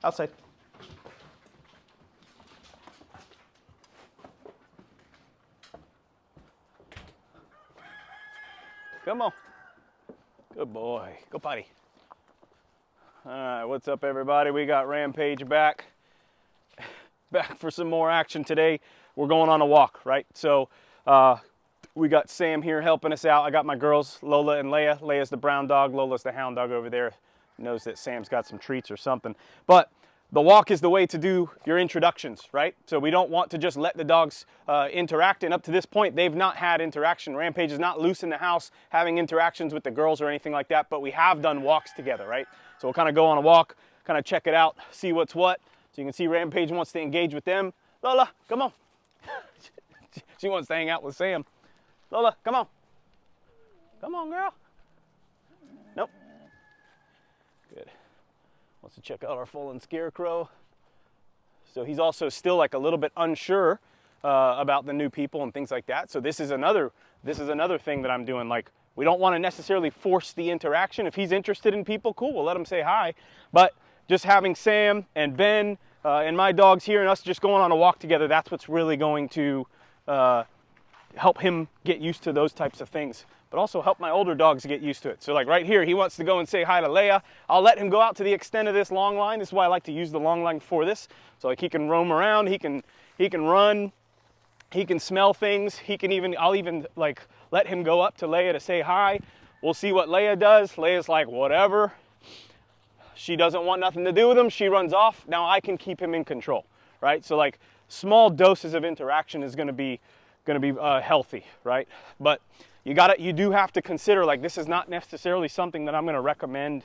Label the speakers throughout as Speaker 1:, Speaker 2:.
Speaker 1: Outside. Come on. Good boy. Go potty. All right, what's up, everybody? We got Rampage back for some more action today. We're going on a walk, right? So we got Sam here helping us out. I got my girls, Lola and Leia. Leia's the brown dog. Lola's the hound dog over there. Knows that Sam's got some treats or something. But the walk is the way to do your introductions, right? So we don't want to just let the dogs interact. And up to this point, they've not had interaction. Rampage is not loose in the house having interactions with the girls or anything like that, but we have done walks together, right? So we'll kind of go on a walk, kind of check it out, see what's what. So you can see Rampage wants to engage with them. Lola, come on. She wants to hang out with Sam. Lola, come on. Come on, girl. Nope. Good. Wants to check out our fallen scarecrow. So he's also still like a little bit unsure about the new people and things like that. So this is another thing that I'm doing. Like, we don't want to necessarily force the interaction. If he's interested in people, cool, we'll let him say hi. But just having Sam and Ben and my dogs here and us just going on a walk together, that's what's really going to help him get used to those types of things, but also help my older dogs get used to it. So like right here, he wants to go and say hi to Leia. I'll let him go out to the extent of this long line. This is why I like to use the long line for this. So like he can roam around, he can run, he can smell things. I'll even like let him go up to Leia to say hi. We'll see what Leia does. Leia's like, whatever. She doesn't want nothing to do with him. She runs off. Now I can keep him in control, right? So like small doses of interaction is going to be healthy, right? But you do have to consider, like, this is not necessarily something that I'm going to recommend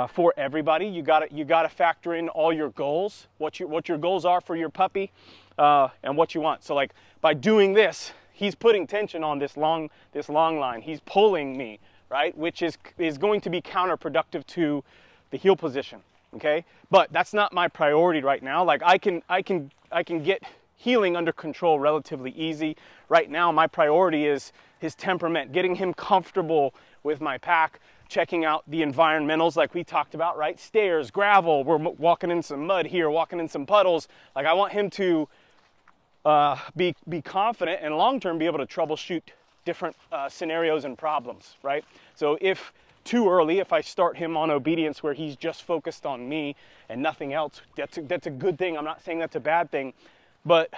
Speaker 1: for everybody. You gotta factor in all your goals, what your goals are for your puppy, and what you want. So like by doing this, he's putting tension on this long line. He's pulling me, right? Which is going to be counterproductive to the heel position. Okay, but that's not my priority right now. Like I can get healing under control relatively easy. Right now, my priority is his temperament, getting him comfortable with my pack, checking out the environmentals like we talked about, right? Stairs, gravel, we're walking in some mud here, walking in some puddles. Like I want him to be confident and long-term be able to troubleshoot different scenarios and problems, right? So if too early, if I start him on obedience where he's just focused on me and nothing else, that's a good thing. I'm not saying that's a bad thing. But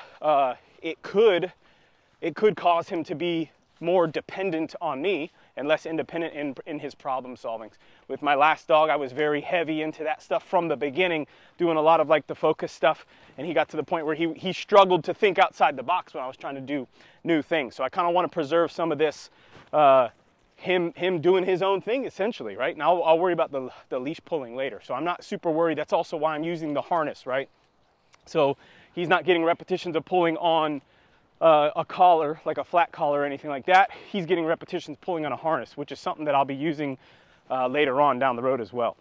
Speaker 1: it could cause him to be more dependent on me and less independent in his problem solving. With my last dog, I was very heavy into that stuff from the beginning, doing a lot of like the focus stuff, and he got to the point where he struggled to think outside the box when I was trying to do new things. So I kind of want to preserve some of this, him doing his own thing essentially, right? And I'll worry about the leash pulling later. So I'm not super worried. That's also why I'm using the harness, right? So he's not getting repetitions of pulling on a collar, like a flat collar or anything like that. He's getting repetitions pulling on a harness, which is something that I'll be using later on down the road as well.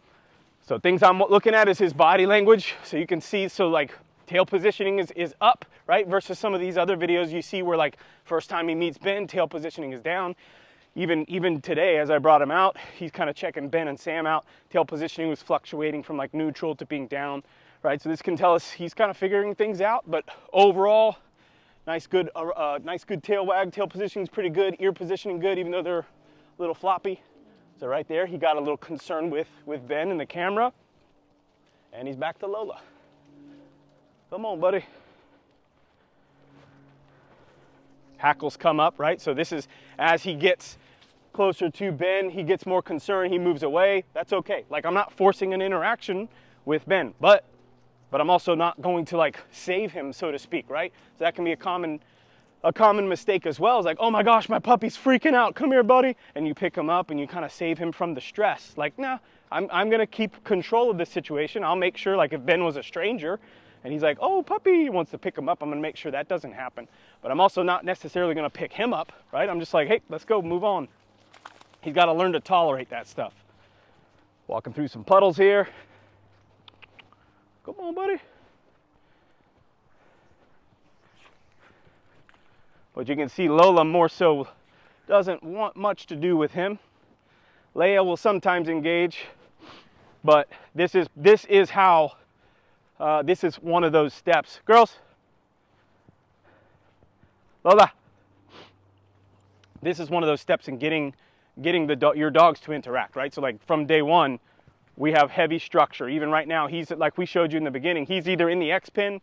Speaker 1: So things I'm looking at is his body language. So you can see, so like tail positioning is up, right? Versus some of these other videos you see where like first time he meets Ben, tail positioning is down. Even today, as I brought him out, he's kind of checking Ben and Sam out. Tail positioning was fluctuating from like neutral to being down. Right, so this can tell us he's kind of figuring things out, but overall, nice good tail wag. Tail positioning is pretty good. Ear positioning good, even though they're a little floppy. So right there, he got a little concerned with Ben and the camera, and he's back to Lola. Come on, buddy. Hackles come up, right? So this is as he gets closer to Ben, he gets more concerned. He moves away. That's okay. Like I'm not forcing an interaction with Ben, but I'm also not going to like save him, so to speak, right? So that can be a common mistake as well. It's like, oh my gosh, my puppy's freaking out. Come here, buddy. And you pick him up and you kind of save him from the stress. Like, nah, I'm going to keep control of this situation. I'll make sure, like if Ben was a stranger and he's like, oh, puppy, he wants to pick him up, I'm going to make sure that doesn't happen. But I'm also not necessarily going to pick him up, right? I'm just like, hey, let's go, move on. He's got to learn to tolerate that stuff. Walking through some puddles here. Come on, buddy. But you can see Lola more so doesn't want much to do with him. Leia will sometimes engage, but this is how this is one of those steps. Girls, Lola, this is one of those steps in getting your dogs to interact, right? So like from day one, we have heavy structure. Even right now, he's, like we showed you in the beginning, he's either in the X pen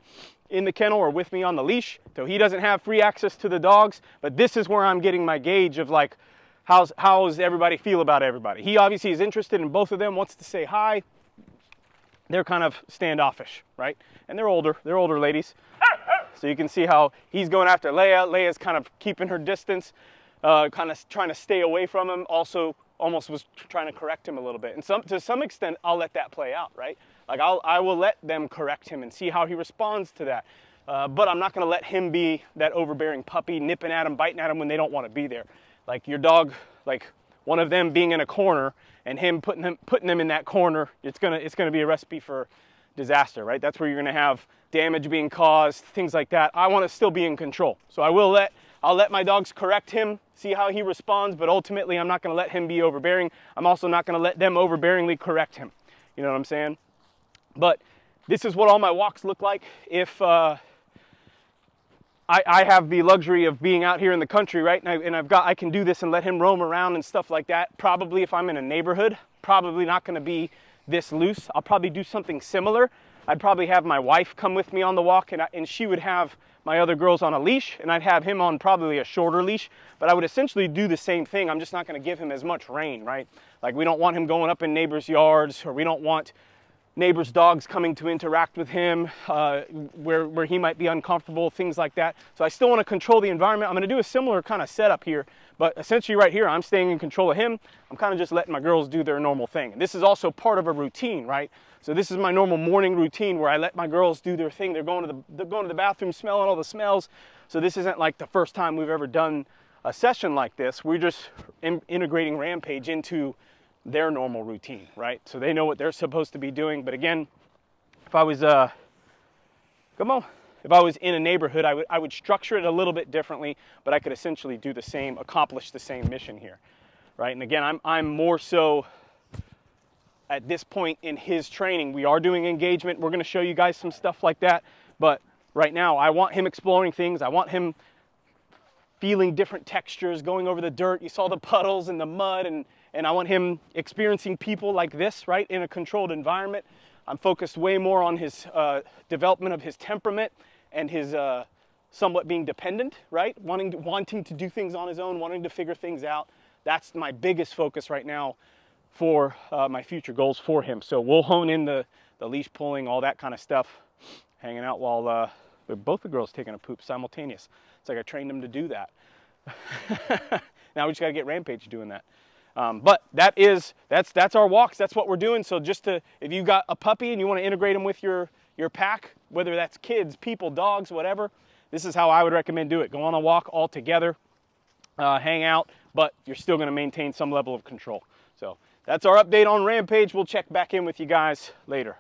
Speaker 1: in the kennel or with me on the leash. So he doesn't have free access to the dogs, but this is where I'm getting my gauge of like, how's everybody feel about everybody. He obviously is interested in both of them, wants to say hi. They're kind of standoffish, right? And they're older ladies. So you can see how he's going after Leia. Leia's kind of keeping her distance, kind of trying to stay away from him. Also, almost was trying to correct him a little bit. And to some extent, I'll let that play out, right? Like I will let them correct him and see how he responds to that. But I'm not going to let him be that overbearing puppy, nipping at him, biting at him when they don't want to be there. Like your dog, like one of them being in a corner and him putting them in that corner, it's gonna be a recipe for disaster, right? That's where you're gonna have damage being caused, things like that. I want to still be in control, so I'll let my dogs correct him, see how he responds, but ultimately I'm not going to let him be overbearing. I'm also not going to let them overbearingly correct him. You know what I'm saying? But this is what all my walks look like. If I have the luxury of being out here in the country, right? And I can do this and let him roam around and stuff like that. Probably if I'm in a neighborhood, probably not going to be this loose. I'll probably do something similar. I'd probably have my wife come with me on the walk, and she would have my other girls on a leash, and I'd have him on probably a shorter leash, but I would essentially do the same thing. I'm just not going to give him as much rein, right? Like we don't want him going up in neighbors' yards, or we don't want neighbors' dogs coming to interact with him where he might be uncomfortable, things like that. So I still want to control the environment. I'm going to do a similar kind of setup here, but essentially right here, I'm staying in control of him. I'm kind of just letting my girls do their normal thing. And this is also part of a routine, right? So this is my normal morning routine where I let my girls do their thing. They're going to the bathroom, smelling all the smells. So this isn't like the first time we've ever done a session like this. We're just integrating Rampage into their normal routine, right? So they know what they're supposed to be doing. But again, if I was if I was in a neighborhood, I would structure it a little bit differently, but I could essentially do the same, accomplish the same mission here, right? And again, I'm more so at this point in his training. We are doing engagement. We're going to show you guys some stuff like that. But right now, I want him exploring things. I want him feeling different textures, going over the dirt. You saw the puddles and the mud, and I want him experiencing people like this, right, in a controlled environment. I'm focused way more on his development of his temperament and his somewhat being dependent, right? Wanting to do things on his own, wanting to figure things out. That's my biggest focus right now for my future goals for him. So we'll hone in the leash pulling, all that kind of stuff, hanging out while both the girls taking a poop simultaneous. It's like I trained them to do that. Now we just got to get Rampage doing that. But that's our walks. That's what we're doing. So if you got a puppy and you want to integrate them with your pack, whether that's kids, people, dogs, whatever, this is how I would recommend do it. Go on a walk all together, hang out, but you're still going to maintain some level of control. So that's our update on Rampage. We'll check back in with you guys later.